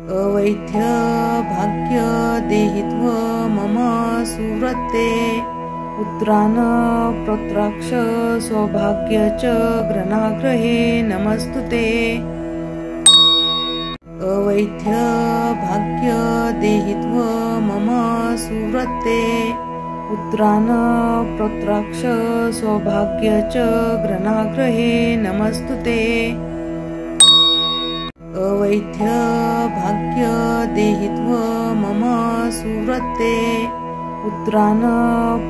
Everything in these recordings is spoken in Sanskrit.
अवैध्य भाग्य देहित्व मम सुव्रते पुत्रान् प्रत्राक्ष सौभाग्य च ग्रणाग्रहे नमस्तुते। अवैध्य भाग्य देहित्व मम सुव्रते पुत्रान् प्रत्राक्ष सौभाग्य च ग्रणाग्रहे नमस्तुते। अवैध्य भाग्य देहित्व मम सुव्रते पुत्रान्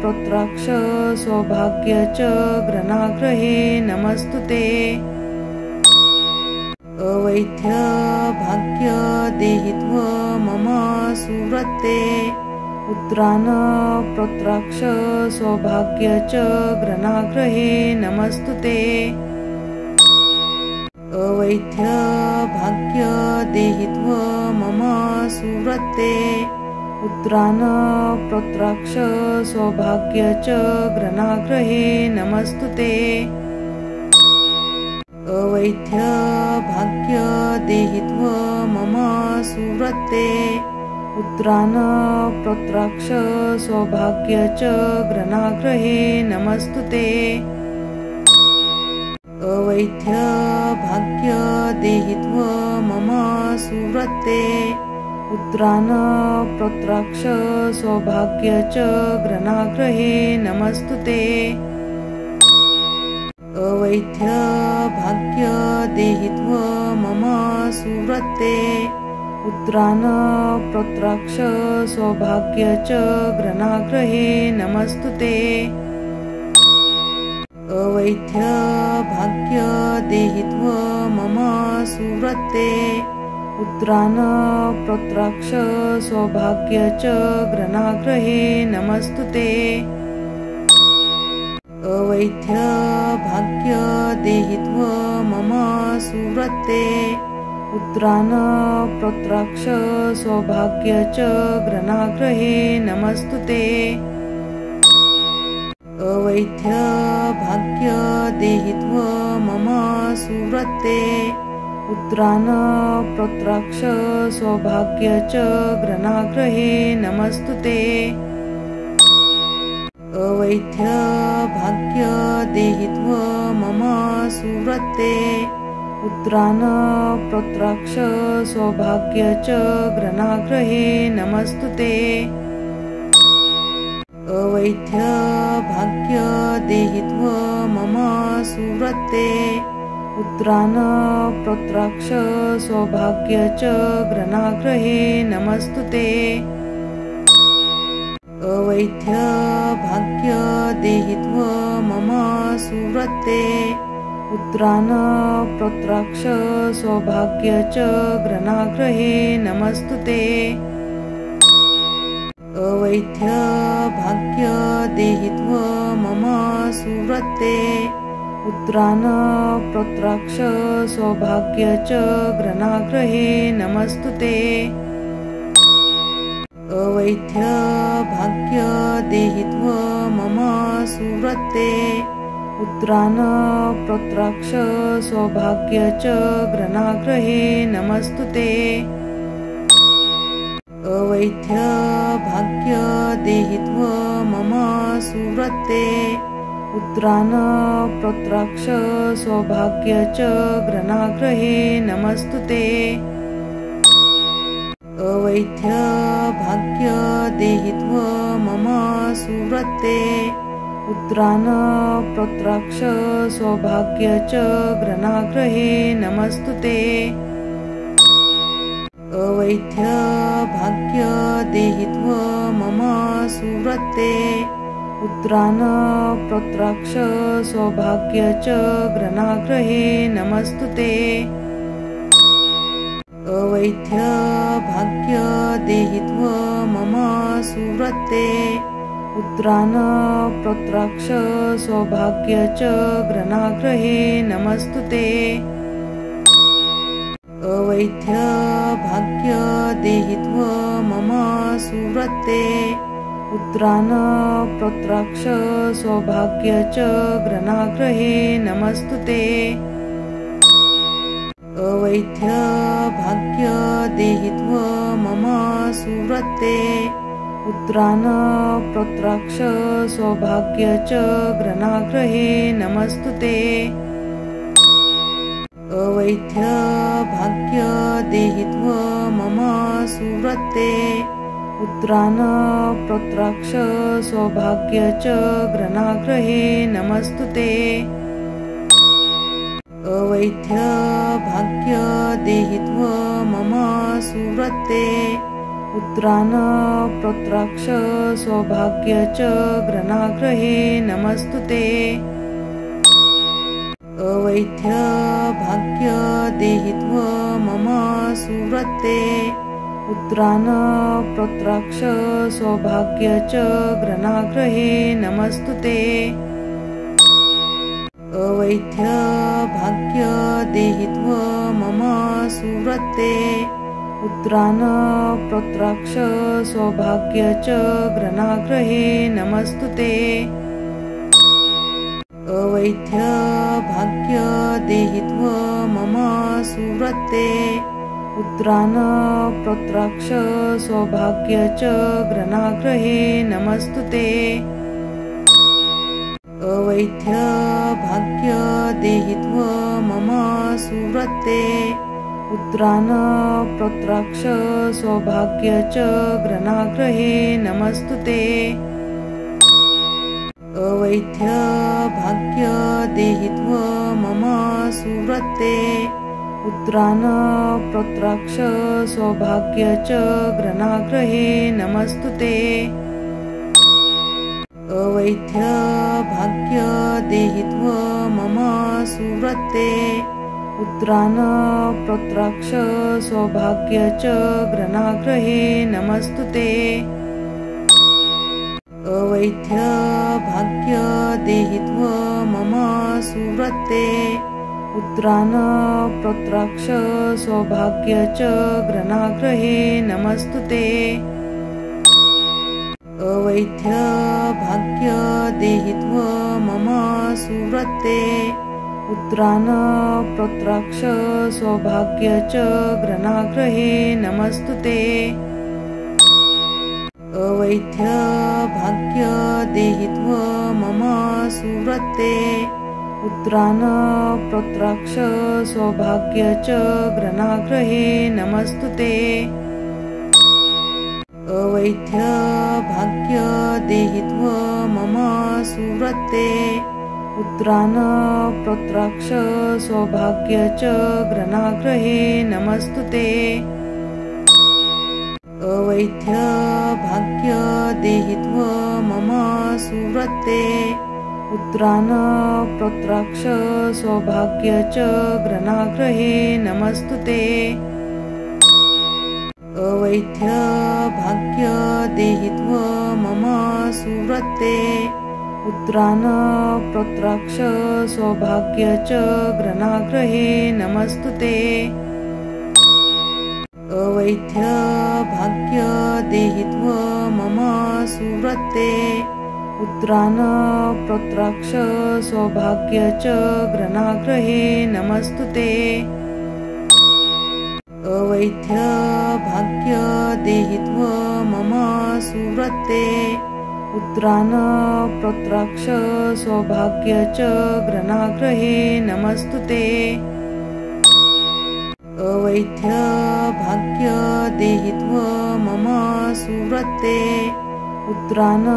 प्रत्राक्ष सौभाग्य च ग्रणाग्रहे नमस्तुते। अवैध्य भाग्य देहित्व मम सुव्रते पुत्रान् प्रत्राक्ष सौभाग्य च ग्रणाग्रहे नमस्तुते। अवैध्य भाग्य देहित्व मम सुव्रते पुत्रान् प्रत्राक्ष सौभाग्य च ग्रणाग्रहे नमस्तुते। अवैध्य भाग्य देहित्व मम सुव्रते पुत्रान् प्रत्राक्ष सौभाग्य च ग्रणाग्रहे नमस्तुते। अवैध्य भाग्य देहित्व मम सुव्रते पुत्रान् प्रत्राक्ष सौभाग्य च ग्रणाग्रहे नमस्तुते। अवैध्य भाग्य देहित्व मम सुव्रते पुत्रान् प्रत्राक्ष सौभाग्य च ग्रणाग्रहे नमस्तुते। अवैध्य भाग्य देहित्व मम सुव्रते पुत्रान् प्रत्राक्ष सौभाग्य च ग्रणाग्रहे नमस्तुते। अवैध्य भाग्य देहित्व मम सुव्रते पुत्रान् प्रत्राक्ष सौभाग्य च ग्रणाग्रहे नमस्तुते। अवैध्य भाग्य देहित्व मम सुव्रते पुत्रान् प्रत्राक्ष सौभाग्य च ग्रणाग्रहे नमस्तुते। अवैध्य भाग्य देहित्व मम सुव्रते पुत्रान् प्रत्राक्ष सौभाग्य च ग्रणाग्रहे नमस्तुते। अवैध्य भाग्य देहित्व मम सुव्रते पुत्रान् प्रत्राक्ष सौभाग्य च ग्रणाग्रहे नमस्तुते। अवैध्य भाग्य देहित्व मम सुव्रते पुत्रान् प्रत्राक्ष सौभाग्य च ग्रणाग्रहे नमस्तुते। अवैध्य भाग्य देहित्व मम सुव्रते पुत्रान् प्रत्राक्ष सौभाग्य च ग्रणाग्रहे नमस्तुते। अवैध्य भाग्य देहित्व मम सुव्रते पुत्रान् प्रत्राक्ष सौभाग्य च ग्रणाग्रहे नमस्तुते। अवैध्य भाग्य देहित्व मम सुव्रते पुत्रान् प्रत्राक्ष सौभाग्य च ग्रणाग्रहे नमस्तुते। अवैध्य भाग्य देहित्व मम सुव्रते पुत्रान् प्रत्राक्ष सौभाग्य च ग्रणाग्रहे नमस्तुते। अवैध्य भाग्य देहित्व मम सुव्रते पुत्रान् प्रत्राक्ष सौभाग्य च ग्रणाग्रहे नमस्तुते। अवैध्य भाग्य देहित्व मम सुव्रते पुत्रान् प्रत्राक्ष सौभाग्य च ग्रणाग्रहे नमस्तुते। अवैध्य भाग्य देहित्व मम सुव्रते पुत्रान् प्रत्राक्ष सौभाग्य च ग्रणाग्रहे नमस्तुते। अवैध्य भाग्य देहित्व मम सुव्रते पुत्रान् पौत्राक्ष सौभाग्य च ग्रहाग्रहे नमस्तुते। अवैध्य भाग्य देहित्व मम सुव्रते पुत्रान् पौत्राक्ष सौभाग्य च ग्रहाग्रहे नमस्तुते। अवैध्य भाग्य देहित्व मम सुव्रते पुत्रान् पौत्राक्ष सौभाग्य च ग्रहाग्रहे नमस्तुते। अवैध्य भाग्य देहित्व मम सुव्रते पुत्रान् पौत्राक्ष सौभाग्य च ग्रहाग्रहे नमस्तुते। अवैध्य भाग्य देहित्व मम सुव्रते पुत्रान् पौत्राक्ष सौभाग्य च ग्रहाग्रहे नमस्तुते। अवैध्य भाग्य देहित्व मम सुव्रते पुत्रान् पौत्राक्ष सौभाग्य च ग्रहाग्रहे नमस्तुते। अवैध्य भाग्य देहित्व मम सुव्रते पुत्रान् पौत्राक्ष सौभाग्य च ग्रहाग्रहे नमस्तुते। अवैध्य भाग्य देहित्व मम सुव्रते पुत्रान् पौत्राक्ष सौभाग्य च ग्रहाग्रहे नमस्तुते। अवैध्य भाग्य देहित्व मम सुव्रते पुत्रान् पौत्राक्ष सौभाग्य च ग्रहाग्रहे नमस्तुते। अवैध्य भाग्य देहित्व मम सुव्रते पुत्रान् पौत्राक्ष सौभाग्य च ग्रहाग्रहे नमस्तुते। अवैध्य भाग्य देहित्व मम सुव्रते पुत्रान् पौत्राक्ष सौभाग्य च ग्रहाग्रहे नमस्तुते। अवैध्य भाग्य देहित्व मम सुव्रते पुत्रान् पौत्राक्ष सौभाग्य च ग्रहाग्रहे नमस्तुते। अवैध्य भाग्य देहित्व मम सुव्रते पुत्रान् पौत्राक्ष सौभाग्य च ग्रहाग्रहे नमस्तुते। अवैध्य भाग्य देहित्व मम सुव्रते पुत्रान् पौत्राक्ष सौभाग्य च ग्रहाग्रहे नमस्तुते। अवैध्य भाग्य देहित्व मम सुव्रते पुत्रान् पौत्राक्ष सौभाग्य च ग्रहाग्रहे नमस्तुते। अवैध्य भाग्य देहित्व मम सुव्रते पुत्रान् पौत्राक्ष सौभाग्य च ग्रहाग्रहे नमस्तुते। अवैध्य भाग्य देहित्व मम सुव्रते पुत्रान् पौत्राक्ष सौभाग्य च ग्रहाग्रहे नमस्तुते। अवैध्य भाग्य देहित्व मम सुव्रते पुत्रान्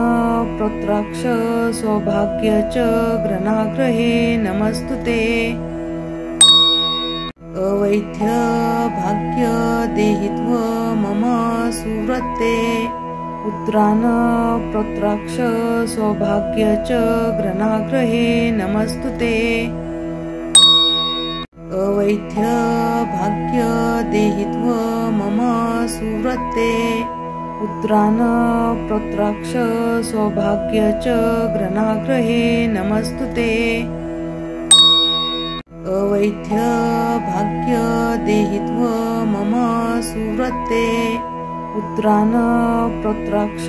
पौत्राक्ष सौभाग्य च ग्रहाग्रहे नमस्तुते। अवैध्य भाग्य देहित्व मम सुव्रते पुत्रान् पौत्राक्ष सौभाग्य च ग्रहाग्रहे नमस्तुते। अवैध्य भाग्य देहित्व मम सुव्रते पुत्रान् पौत्राक्ष सौभाग्य च ग्रहाग्रहे नमस्तुते। अवैध्य भाग्य देहित्व मम सुव्रते पुत्रान् पौत्राक्ष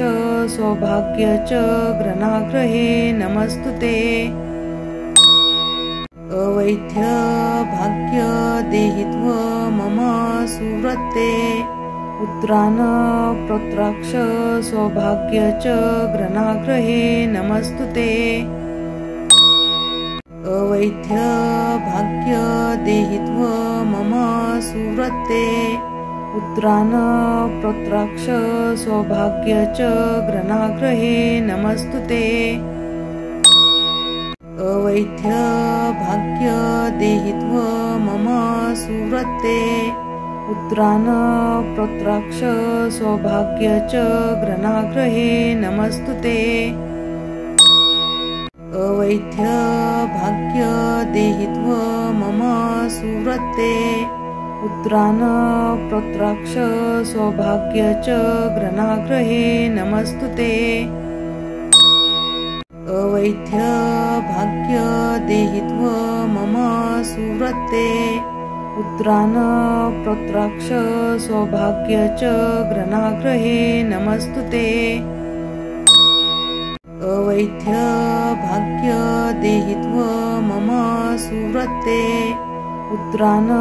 सौभाग्य च ग्रहाग्रहे नमस्तुते। अवैध्य भाग्य देहित्व मम सुव्रते पुत्रान् पौत्राक्ष सौभाग्य च ग्रहाग्रहे नमस्तुते। अवैध्य भाग्य देहित्व मम सुव्रते पुत्रान् पौत्राक्ष सौभाग्य च ग्रहाग्रहे नमस्तुते। अवैध्य भाग्य देहित्व मम सुव्रते पुत्रान् पौत्राक्ष सौभाग्य च ग्रहाग्रहे नमस्तुते। अवैध्य भाग्य देहित्व मम सुव्रते पुत्रान् पौत्राक्ष सौभाग्य च ग्रहाग्रहे नमस्तुते। अवैध्य भाग्य देहित्व मम सुव्रते पुत्रान् पौत्राक्ष सौभाग्य च ग्रहाग्रहे नमस्तुते। अवैध्य भाग्य देहित्व मम सुव्रते पुत्रान्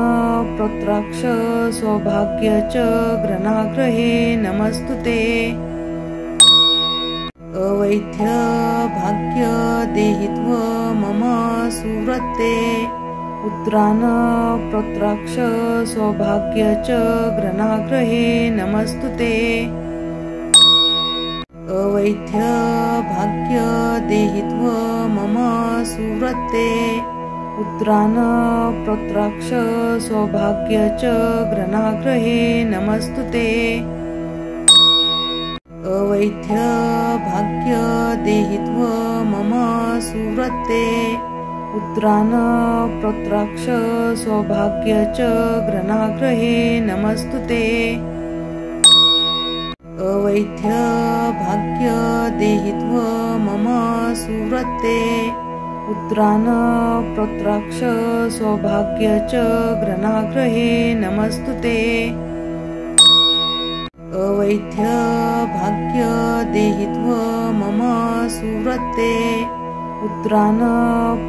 पौत्राक्ष सौभाग्य च ग्रहाग्रहे नमस्तुते। अवैध्य भाग्य देहित्व मम सुव्रते पुत्रान् पौत्राक्ष सौभाग्य च ग्रहाग्रहे नमस्तुते। अवैध्य भाग्य देहित्व मम सुव्रते पुत्रान् पौत्राक्ष सौभाग्य च ग्रहाग्रहे नमस्तुते। अवैध्य भाग्य देहित्व मम सुव्रते पुत्रान् पौत्राक्ष सौभाग्य च ग्रहाग्रहे नमस्तुते। अवैध्य भाग्य देहित्व मम सुव्रते पुत्रान् पौत्राक्ष सौभाग्य च ग्रहाग्रहे नमस्तुते। अवैध्य भाग्य देहित्व मम सुव्रते पुत्रान्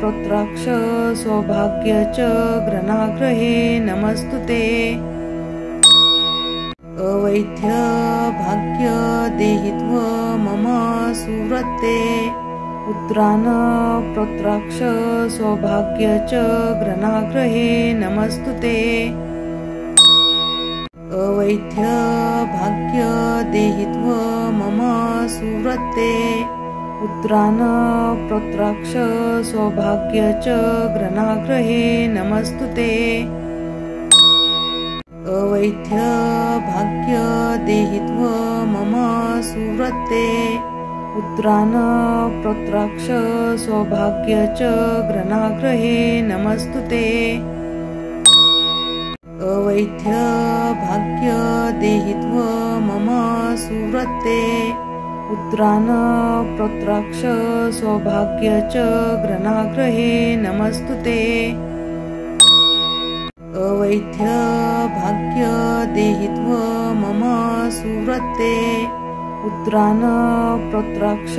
पौत्राक्ष सौभाग्य च ग्रहाग्रहे नमस्तुते। अवैध्य भाग्य देहित्व मम सुव्रते पुत्रान् पौत्राक्ष सौभाग्य च ग्रहाग्रहे नमस्तुते। अवैध्य भाग्य देहित्व मम सुव्रते पुत्रान् पौत्राक्ष सौभाग्य च ग्रहाग्रहे नमस्तुते। अवैध्य भाग्य देहित्व मम सुव्रते पुत्रान् पौत्राक्ष सौभाग्य च ग्रहाग्रहे नमस्तुते। अवैध्य भाग्य देहित्व मम सुव्रते पुत्रान् पौत्राक्ष सौभाग्य च ग्रहाग्रहे नमस्तुते। अवैध्य भाग्य देहित्व मम सुव्रते पुत्रान् पौत्राक्ष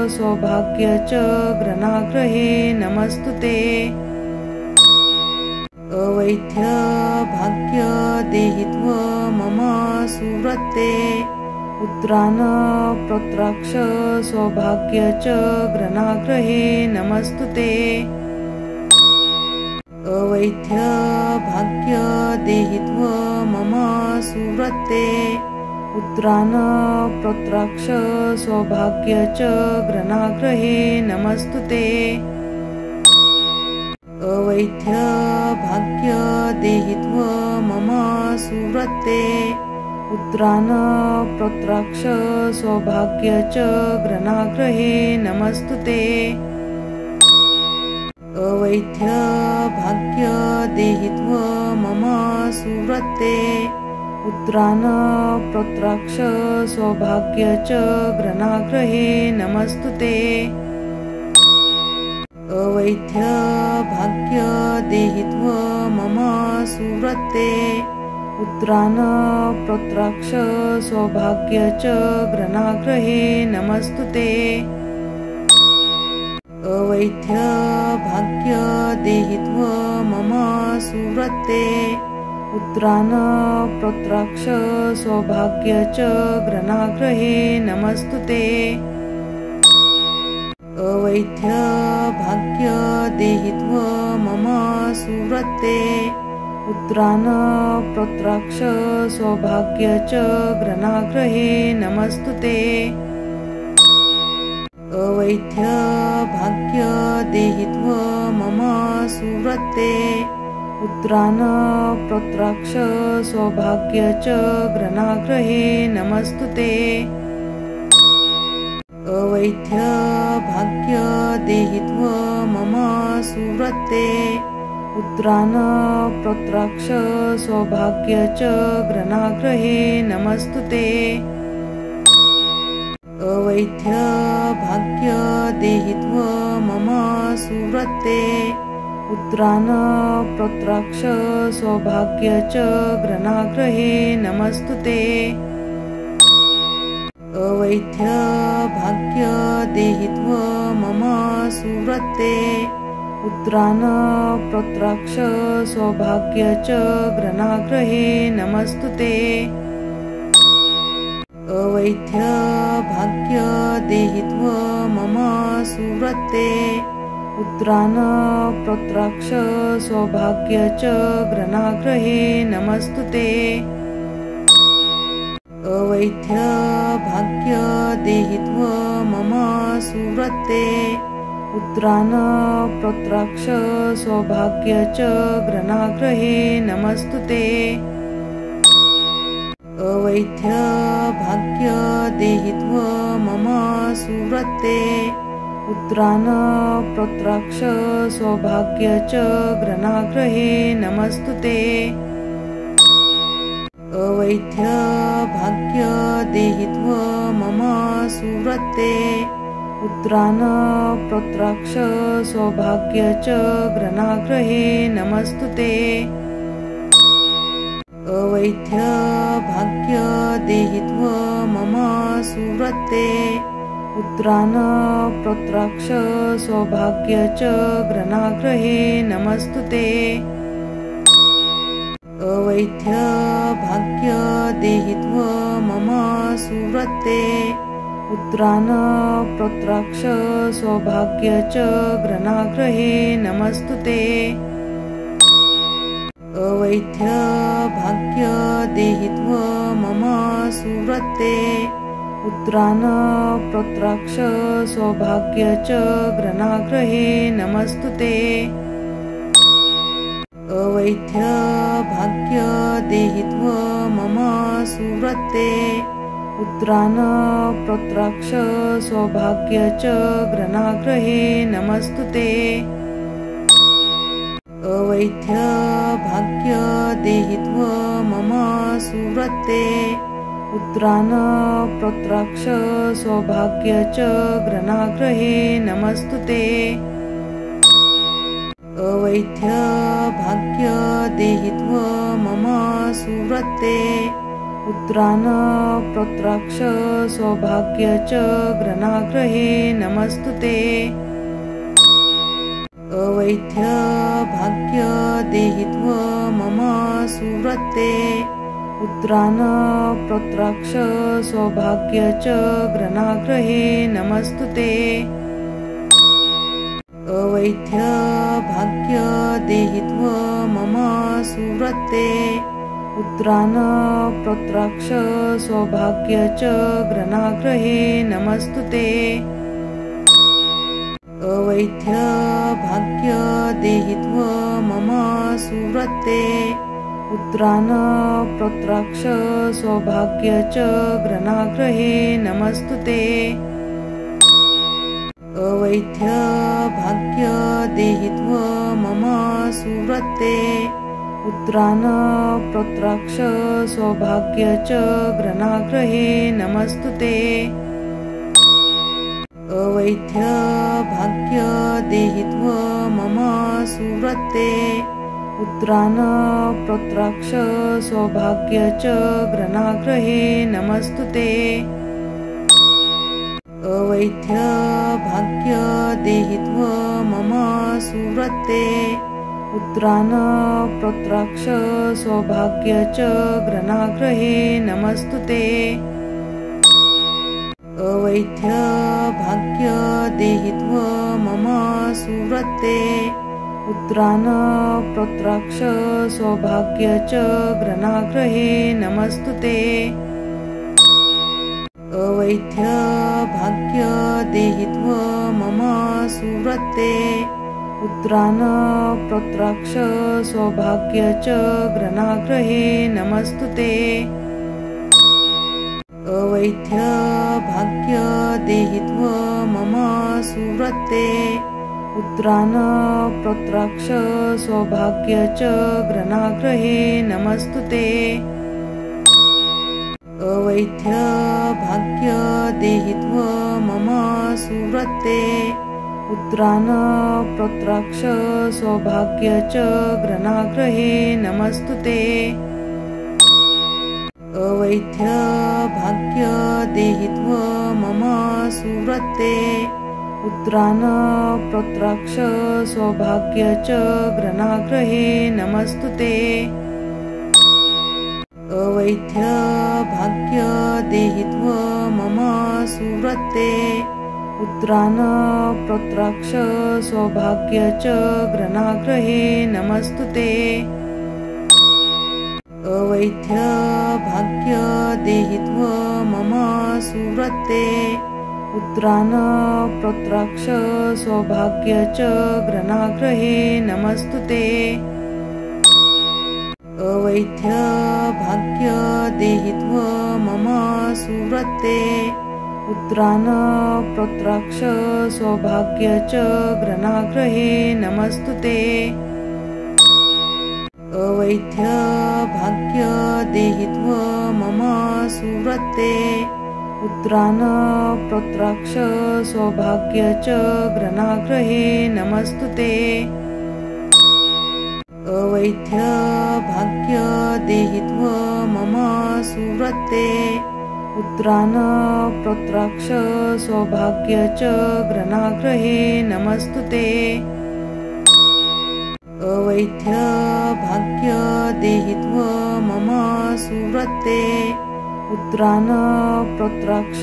सौभाग्य च ग्रहाग्रहे नमस्तुते। अवैध्य भाग्य देहित्व मम सुव्रते पुत्रान् पौत्राक्ष सौभाग्य च ग्रहाग्रहे नमस्तुते। अवैध्य भाग्य देहित्व मम सुव्रते पुत्रान् पौत्राक्ष सौभाग्य च ग्रहाग्रहे नमस्तुते। अवैध्य भाग्य देहित्व मम सुव्रते पुत्रान् पौत्राक्ष सौभाग्य च ग्रहाग्रहे नमस्तुते। अवैध्य भाग्य देहित्व मम सुव्रते पुत्रान् पौत्राक्ष सौभाग्य च ग्रहाग्रहे नमस्तुते। अवैध्य भाग्य देहित्व मम सुव्रते पुत्रान् पौत्राक्ष सौभाग्य च ग्रहाग्रहे नमस्तुते। अवैध्य भाग्य देहित्व मम सुव्रते पुत्रान् पौत्राक्ष सौभाग्य च ग्रहाग्रहे नमस्तुते। अवैध्य भाग्य देहित्व मम सुव्रते पुत्रान् पौत्राक्ष सौभाग्य च ग्रहाग्रहे नमस्तुते। अवैध्य भाग्य देहित्व मम सुव्रते पुत्रान् पौत्राक्ष सौभाग्य च ग्रहाग्रहे नमस्तुते। अवैध्य भाग्य देहित्व मम सुव्रते पुत्रान् पौत्राक्ष सौभाग्य च ग्रहाग्रहे नमस्तुते। अवैध्य भाग्य देहित्व मम सुव्रते पुत्रान् पौत्राक्ष सौभाग्य च ग्रहाग्रहे नमस्तुते। अवैध्य भाग्य देहित्व मम सुव्रते पुत्रान् पौत्राक्ष सौभाग्य च ग्रहाग्रहे नमस्तुते। अवैध्य भाग्य देहित्व मम सुव्रते पुत्रान् पौत्राक्ष सौभाग्य च ग्रहाग्रहे नमस्तुते। अवैध्य भाग्य देहित्व मम सुव्रते पुत्रान् पौत्राक्ष सौभाग्य च ग्रहाग्रहे नमस्तुते। अवैध्य भाग्य देहित्व मम सुव्रते पुत्रान् पौत्राक्ष सौभाग्य च ग्रहाग्रहे नमस्तुते। अवैध्य भाग्य देहित्व मम सुव्रते पुत्रान् पौत्राक्ष सौभाग्य च ग्रहाग्रहे नमस्तुते। अवैध्य भाग्य देहित्व मम सुव्रते पुत्रान् पौत्राक्ष सौभाग्य च ग्रहाग्रहे नमस्तुते। अवैध्य भाग्य देहित्व मम सुव्रते पुत्रान् पौत्राक्ष सौभाग्य च ग्रहाग्रहे नमस्तुते। अवैध्य भाग्य देहित्व मम सुव्रते पुत्रान् पौत्राक्ष सौभाग्य च ग्रहाग्रहे नमस्तुते। अवैध्य भाग्य देहित्व मम सुव्रते पुत्रान् पौत्राक्ष सौभाग्य च ग्रहाग्रहे नमस्तुते। अवैध्य भाग्य देहित्व मम सुव्रते पुत्रान् पौत्राक्ष सौभाग्य च ग्रहाग्रहे नमस्तुते। अवैध्य भाग्य देहित्व मम सुव्रते पुत्रान् पौत्राक्ष सौभाग्य च ग्रहाग्रहे नमस्तुते। अवैध्य भाग्य देहित्व मम सुव्रते पुत्रान् पौत्राक्ष सौभाग्य च ग्रहाग्रहे नमस्तुते। अवैध्य भाग्य देहित्व मम सुव्रते पुत्रान् पौत्राक्ष सौभाग्य च ग्रहाग्रहे नमस्तुते। अवैध्य भाग्य देहित्व मम सुव्रते पुत्रान् पौत्राक्ष सौभाग्य च ग्रहाग्रहे नमस्तुते। अवैध्य भाग्य देहित्व मम सुव्रते पुत्रान् पौत्राक्ष सौभाग्य च ग्रहाग्रहे नमस्तुते। अवैध्य भाग्य देहित्व मम सुव्रते पुत्रान् पौत्राक्ष सौभाग्य च ग्रहाग्रहे नमस्तुते। अवैध्य भाग्य देहित्व मम सुव्रते पुत्रान् प्रत्राक्ष सौभाग्य च ग्रनाग्रहे नमस्तुते अवैध्य भाग्य देहित्व मम सुव्रते पुत्रान् प्रत्राक्ष सौभाग्य च ग्रनाग्रहे नमस्तुते अवैध्य भाग्य देहित्व मम सुव्रते पुत्रान् प्रत्राक्ष सौभाग्य च ग्रनाग्रहे नमस्तुते अवैध्य भाग्य देहित्व मम सुव्रते पुत्रान् प्रत्राक्ष सौभाग्य च ग्रनाग्रहे नमस्तुते अवैध्य भाग्य देहित्व मम सुव्रते पुत्रान् प्रत्राक्ष सौभाग्य च ग्रनाग्रहे नमस्तुते अवैध्य भाग्य देहित्व मम सुव्रते पुत्रान् प्रत्राक्ष सौभाग्य च ग्रनाग्रहे नमस्तुते अवैध्य भाग्य देहित्व मम सुव्रते पुत्रान् प्रत्राक्ष सौभाग्य च ग्रनाग्रहे नमस्तुते अवैध्य भाग्य देहित्व मम सुव्रते पुत्रान् प्रत्राक्ष सौभाग्य च ग्रनाग्रहे नमस्तुते अवैध्य भाग्य देहित्व मम सुव्रते पुत्रान् प्रत्राक्ष सौभाग्य च ग्रनाग्रहे नमस्तुते अवैध्य भाग्य देहित्व मम सुव्रते पुत्रान् प्रत्राक्ष सौभाग्य च ग्रनाग्रहे नमस्तुते अवैध्य भाग्य देहित्व मम सुव्रते पुत्रान् प्रत्राक्ष सौभाग्य च ग्रनाग्रहे नमस्तुते अवैध्य भाग्य देहित्व मम सुव्रते पुत्रान् प्रत्राक्ष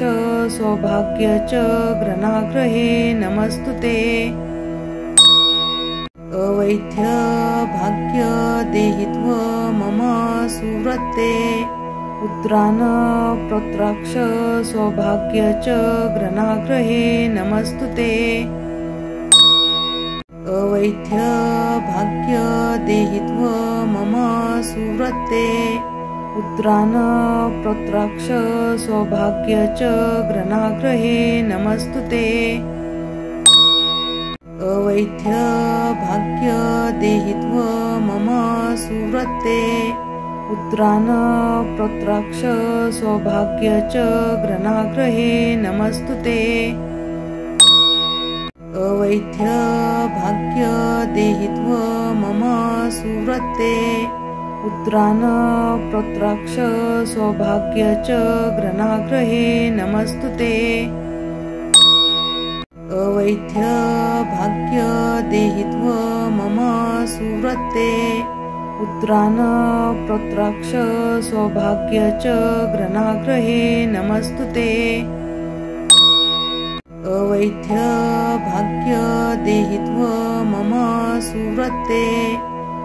सौभाग्य च ग्रनाग्रहे नमस्तुते अवैध्य भाग्य देहित्व मम सुव्रते पुत्रान् प्रत्राक्ष सौभाग्य च ग्रनाग्रहे नमस्तुते अवैध्य भाग्य देहित्व मम सुव्रते पुत्रान् प्रत्राक्ष सौभाग्य च ग्रनाग्रहे नमस्तुते अवैध्य भाग्य देहित्व मम सुव्रते पुत्रान् प्रत्राक्ष सौभाग्य च ग्रनाग्रहे नमस्तुते अवैध्य भाग्य देहित्व मम सुव्रते पुत्रान् प्रत्राक्ष सौभाग्य च ग्रनाग्रहे नमस्तुते अवैध्य भाग्य देहित्व मम सुव्रते पुत्रान् प्रत्राक्ष सौभाग्य च ग्रनाग्रहे नमस्तुते अवैध्य भाग्य देहित्व मम सुव्रते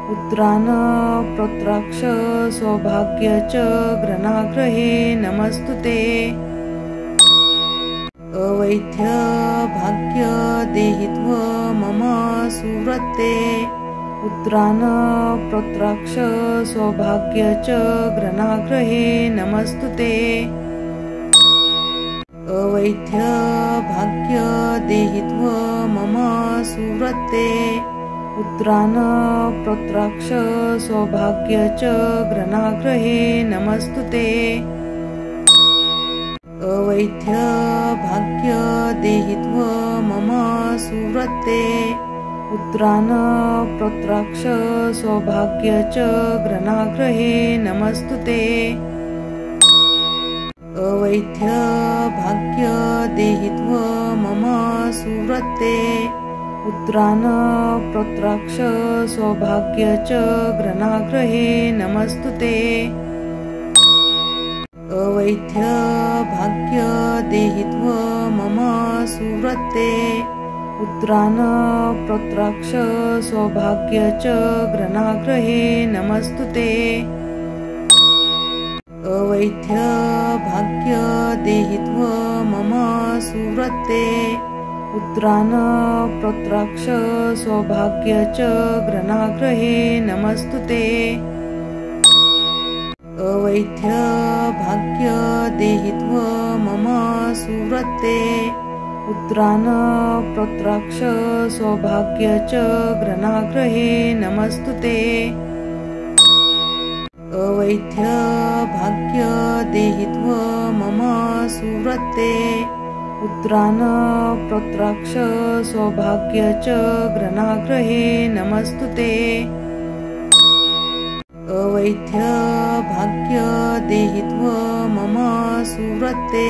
पुत्रान् प्रत्राक्ष सौभाग्य च ग्रनाग्रहे नमस्तुते अवैध्य भाग्य देहित्व मम सुव्रते पुत्रान् प्रत्राक्ष सौभाग्य च ग्रनाग्रहे नमस्तुते अवैध्य भाग्य देहित्व मम सुव्रते पुत्रान् प्रत्राक्ष सौभाग्य च ग्रनाग्रहे नमस्तुते अवैध्य भाग्य देहित्व मम सुव्रते पुत्रान् प्रत्राक्ष सौभाग्य च ग्रनाग्रहे नमस्तुते अवैध्य भाग्य देहित्व मम सुव्रते पुत्रान् प्रत्राक्ष सौभाग्य च ग्रणाग्रहे नमस्तुते। अवैध्य भाग्य देहित्व मम सुव्रते पुत्रान् प्रत्राक्ष सौभाग्य च ग्रणाग्रहे नमस्तुते। अवैध्य भाग्य देहित्व मम सुव्रते पुत्रान् प्रत्राक्ष सौभाग्य च ग्रणाग्रहे नमस्तुते। अवैध्य भाग्य देहित्व मम सुव्रते पुत्रान् प्रत्राक्ष सौभाग्य च ग्रणाग्रहे नमस्तुते। अवैध्य भाग्य देहित्व मम सुव्रते पुत्रान् प्रत्राक्ष सौभाग्य च ग्रणाग्रहे नमस्तुते। अवैध्य भाग्य देहित्व मम सुव्रते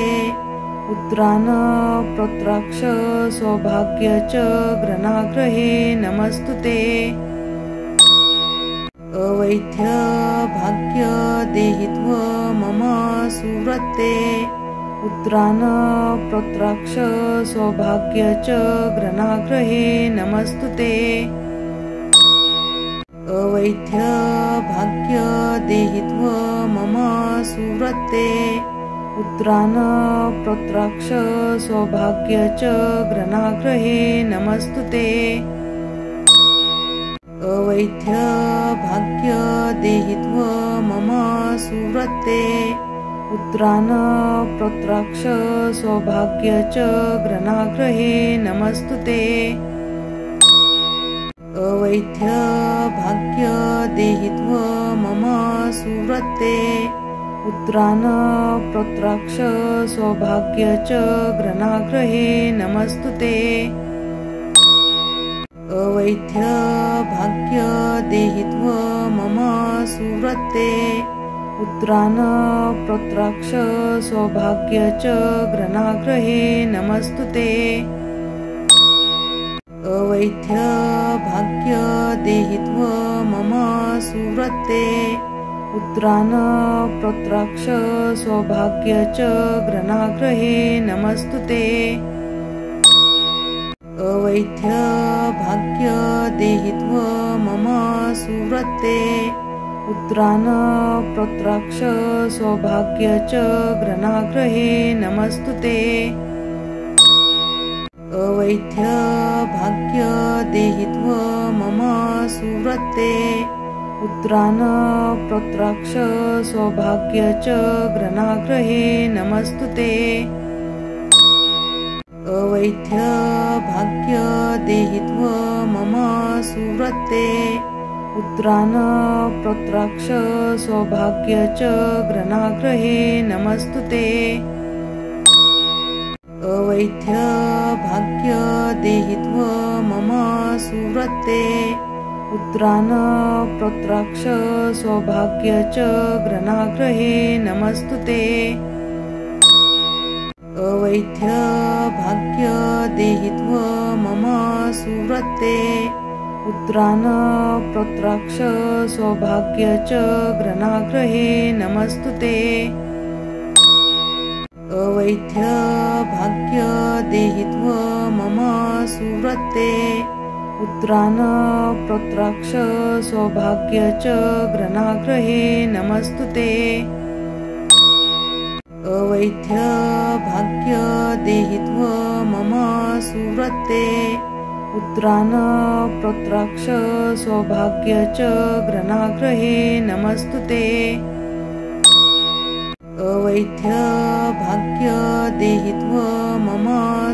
पुत्रान् प्रत्राक्ष सौभाग्य च ग्रणाग्रहे नमस्तुते। अवैध्य भाग्य देहित्व मम सुव्रते पुत्रान् प्रत्राक्ष सौभाग्य च ग्रणाग्रहे नमस्तुते। अवैध्य भाग्य देहित्व मम सुव्रते पुत्रान् प्रत्राक्ष सौभाग्य च ग्रणाग्रहे नमस्तुते। अवैध्य भाग्य देहित्व मम सुव्रते पुत्रान् प्रत्राक्ष सौभाग्य च ग्रणाग्रहे नमस्तुते। अवैध्य भाग्य देहित्व मम सुव्रते पुत्रान् प्रत्राक्ष सौभाग्य च ग्रणाग्रहे नमस्तुते। अवैध्य भाग्य देहित्व मम सुव्रते पुत्रान् प्रत्राक्ष सौभाग्य च ग्रणाग्रहे नमस्तुते। अवैध्य भाग्य देहित्व मम सुव्रते पुत्रान् प्रत्राक्ष सौभाग्य च ग्रणाग्रहे नमस्तुते। अवैध्य भाग्य देहित्व मम सुव्रते पुत्रान् प्रत्राक्ष सौभाग्य च ग्रणाग्रहे नमस्तुते। अवैध्य भाग्य देहित्व मम सुव्रते पुत्रान् प्रत्राक्ष सौभाग्य च ग्रणाग्रहे नमस्तुते। अवैध्य भाग्य देहित्व मम सुव्रते पुत्रान् प्रत्राक्ष सौभाग्य च ग्रणाग्रहे नमस्तुते। अवैध्य भाग्य देहित्व मम सुव्रते पुत्रान् प्रत्राक्ष सौभाग्य च ग्रणाग्रहे नमस्तुते। अवैध्य भाग्य देहित्व मम सुव्रते पुत्रान् प्रत्राक्ष सौभाग्य च ग्रणाग्रहे नमस्तुते। अवैध्य भाग्य देहित्व मम सुव्रते पुत्रान् प्रत्राक्ष सौभाग्य च ग्रणाग्रहे नमस्तुते। अवैध्य भाग्य देहित्व मम सुव्रते पुत्रान् प्रत्राक्ष सौभाग्य च ग्रणाग्रहे नमस्तुते। अवैध्य भाग्य देहित्व मम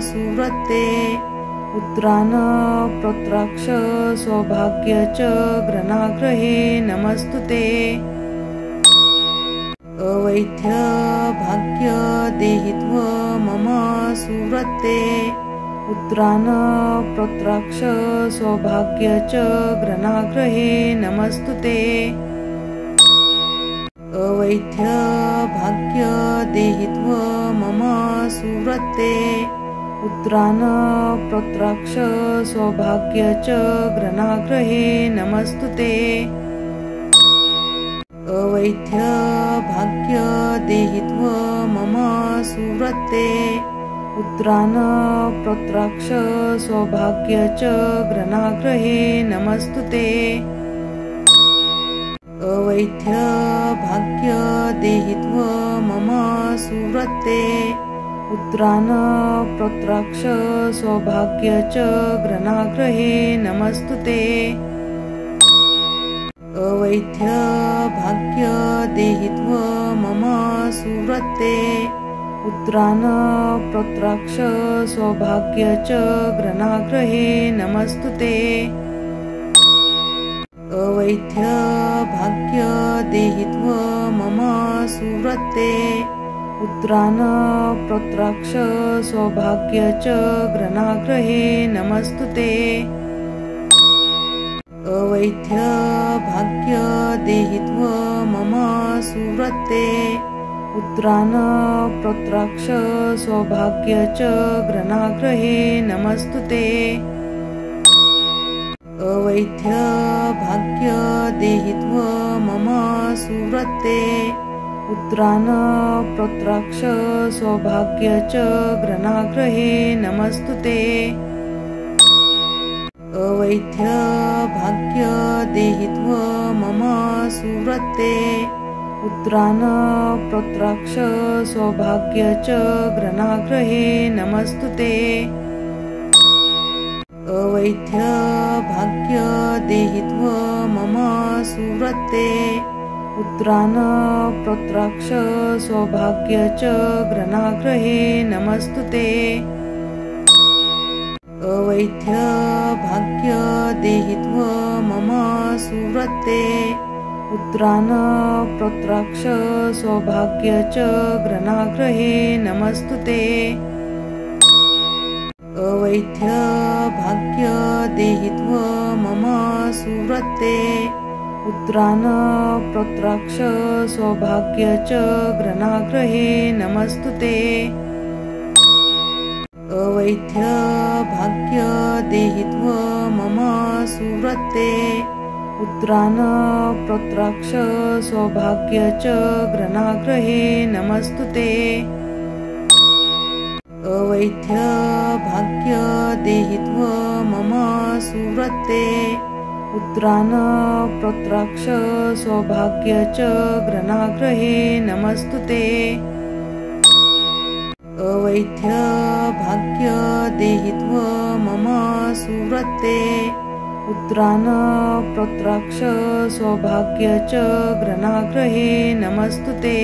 सुव्रते पुत्रान् प्रत्राक्ष सौभाग्य च ग्रणाग्रहे नमस्तुते। अवैध्य भाग्य देहित्व मम सुव्रते पुत्रान् प्रत्राक्ष सौभाग्य च ग्रणाग्रहे नमस्तुते। अवैध्य भाग्य देहित्व मम सुव्रते पुत्रान् प्रत्राक्ष सौभाग्य च ग्रणाग्रहे नमस्तुते। अवैध्य भाग्य देहित्व मम सुवृत्ते पुत्रान् प्रत्राक्ष सौभाग्य च ग्रणाग्रहे नमस्तुते। अवैध्य भाग्य देहित्व मम सुवृत्ते पुत्रान् प्रत्राक्ष सौभाग्य च ग्रणाग्रहे नमस्तुते। अवैध्य भाग्य देहित्व मम सुवृत्ते पुत्रान् प्रत्राक्ष सौभाग्य च ग्रणाग्रहे नमस्तुते। अवैध्य भाग्य देहित्व मम सुवृत्ते पुत्रान् प्रत्राक्ष सौभाग्य च ग्रणाग्रहे नमस्तुते। अवैध्य भाग्य देहित्व मम सुवृत्ते पुत्रान् प्रत्राक्ष सौभाग्य च ग्रणाग्रहे नमस्तुते। अवैध्य भाग्य देहित्व मम सुवृत्ते पुत्रान् प्रत्राक्ष सौभाग्य च ग्रणाग्रहे नमस्तुते। अवैध्य भाग्य देहित्व मम सुवृत्ते पुत्रान् प्रत्राक्ष सौभाग्य च ग्रणाग्रहे नमस्तुते। अवैध्य भाग्य देहित्व मम सुवृत्ते पुत्रान् प्रत्राक्ष सौभाग्य च ग्रणाग्रहे नमस्तुते। अवैध्य भाग्य देहित्व मम सुवृत्ते पुत्रान् प्रत्राक्ष सौभाग्य च ग्रणाग्रहे नमस्तुते। अवैध्य भाग्य देहित्व मम सुवृत्ते पुत्रान् प्रत्राक्ष सौभाग्य च ग्रणाग्रहे नमस्तुते। अवैध्य भाग्य देहित्व मम सुवृत्ते पुत्रान् प्रत्राक्ष सौभाग्य च ग्रणाग्रहे नमस्तुते। अवैध्य भाग्य देहित्व मम सुवृत्ते पुत्रान् प्रत्राक्ष सौभाग्य च ग्रणाग्रहे नमस्तुते। अवैध्य भाग्य देहित्व मम सुवृत्ते पुत्रान् प्रत्राक्ष सौभाग्य च ग्रणाग्रहे नमस्तुते।